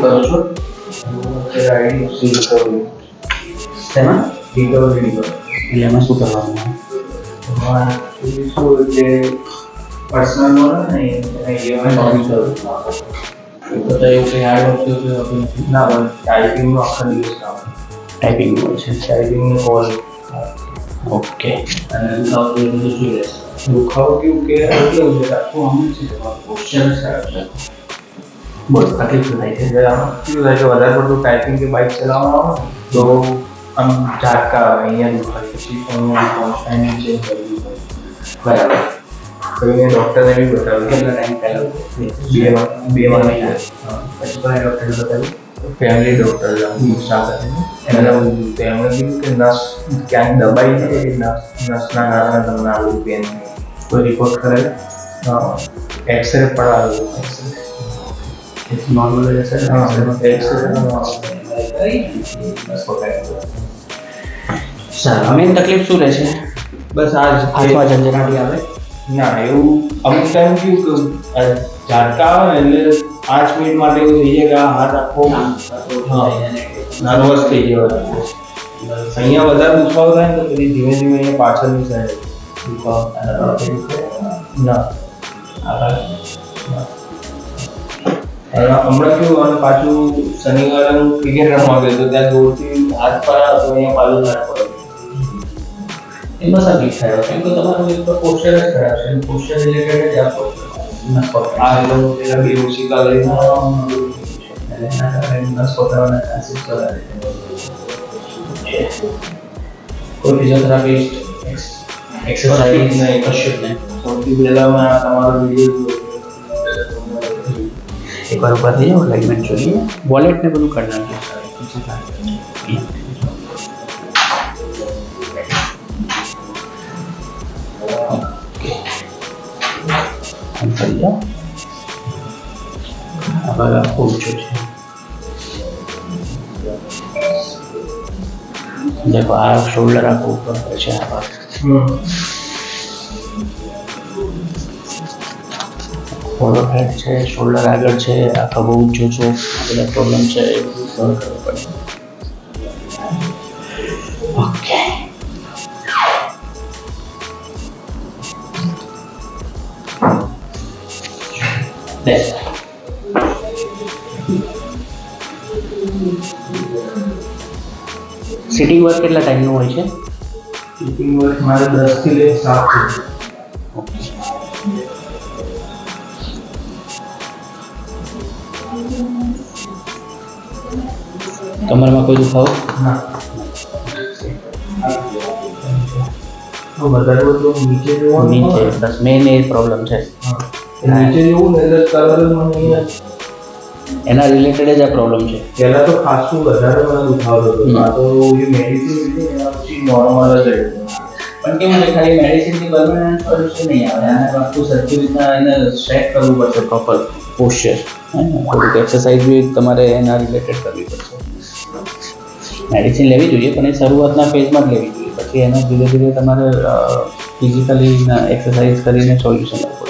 કરો છો? IDFC recovery તેમાં રિકવરી એટલે એમાં શું કરવાનું આવે? શું એટલે પર્સનલ લોન ને ઈએમઆઈ નોંધી કરું તો એવું કંઈ હાર્ડ વર્ક કે હોતું નથી? ના પણ ટાઈપિંગનો આખા દિવસ કામ ટાઈપિંગ હોય છે. ટાઈપિંગનો કોલ ઓકે. અને દુખાવો એ બધું શું રહેશે? દુખાવો કેવું કે કેવું છે આખું આમ છે પોસ્ચર સારું છે બહુ તકલીફ થાય છે. એટલે આમાં કેવું થાય કે વધારે પડતું ટાઈપિંગ કે બાઇક ચલાવવામાં આવે તો આમ ઝાટકા આવે અહીંયા દુખાય પછી અહીંયા ચેન્જ કરવું પડે. બરાબર. તો મેં ડૉક્ટરને બી બતાવ્યું કેટલા ટાઈમ પહેલાં? બે મહિના પછી કોઈ ડૉક્ટરને બતાવ્યું? ફેમિલી ડૉક્ટર એમણે કીધું કે નસ ક્યાંક દબાઈ છે કે નસના કારણે તમને આવું પેન કોઈ રિપોર્ટ કરેલો એક્સરે પડાવેલો નોર્મલ રહેશે ને? એક્સરે સારું. મેઇન તકલીફ શું રહેશે? બસ આ જ હાથમાં ઝંઝનાટી આવે? ના એવું અમુક ટાઈમ કેવું કે ઝાટકા આવે ને એટલે 5 મિનિટ માટે એવું થઈ જાય કે આ હાથ આખો નર્વસ થઈ ગયો અહીંયા વધારે દુખાવો થાય ને તો પછી ધીમે ધીમે અહીંયા પાછળની સાઈડ દુખાવો ના હમણાં કેવું અને પાછું શનિવારે હું ક્રિકેટ રમવા ગયો તો ત્યાં દોડથી હાથ પર આવ્યો તો અહીંયા પાછું હાથ પડ્યો એમાં તકલીફ થાય કેમ કે તમારું એક તો પોસ્ચર જ ખરાબ છે. પોસ્ચર રિલેટેડ જ આ આ લોકો પેલા બે ઓશિકા લઈને એના કારણે નસ પકડવાના ચાન્સીસ વધારે છે. કોઈ ફિઝિયોથેરાપિસ્ટ એક્સરસાઇઝ નહીં કશું જ નહીં. સૌથી પહેલાં તમારો વિડીયો એકવાર ઉપર થઈ જાઓ લાઇનમેન્ટ જોઈએ વોલેટ ને બધું કરી નાખજો. કરી જાઓ. આ ભાગ આખો ઊંચો છે. देखो આ શોલ્ડર આખો ઉપર છે. આ ભાગ ફોરહેડ છે, શોલ્ડર આગળ છે, આખો બહુ ઊંચો છે. આ બધા પ્રોબ્લેમ છે એ બધું સોલ્વ કરવું પડે. ઓકે. સિટિંગ વર્ક કેટલા ટાઈમનું હોય છે? સિટિંગ વર્ક મારે 10 થી લઈને 7 સુધી. કમરમાં કોઈ દુખાવો? ના તો વધારે બધું નીચે જોવાનું નીચે બસ મેઇન એ પ્રોબ્લેમ છે. નીચે જેવું ને એટલે કલર જ મને એના રિલેટેડ જ આ પ્રોબ્લેમ છે. પહેલા તો ખાસું વધારે મને દુખાવો હતો આ તો જે મેડિસિન લીધી એના પછી નોર્મલ જ રહ્યું. પણ કેવું છે ખાલી મેડિસિનથી પરમેનન્ટ સોલ્યુશન નહીં આવે. આને આખું સરખી રીતના એને સેટ કરવું પડશે પ્રોપર પોસ્ચર. થોડીક એક્સરસાઇઝ બી તમારે એના રિલેટેડ કરવી પડશે. મેડિસિન લેવી જોઈએ પણ એ શરૂઆતના ફેઝમાં જ લેવી જોઈએ. પછી એના ધીરે ધીરે તમારે ફિઝિકલી એક્સરસાઇઝ કરીને સોલ્યુશન લાવવું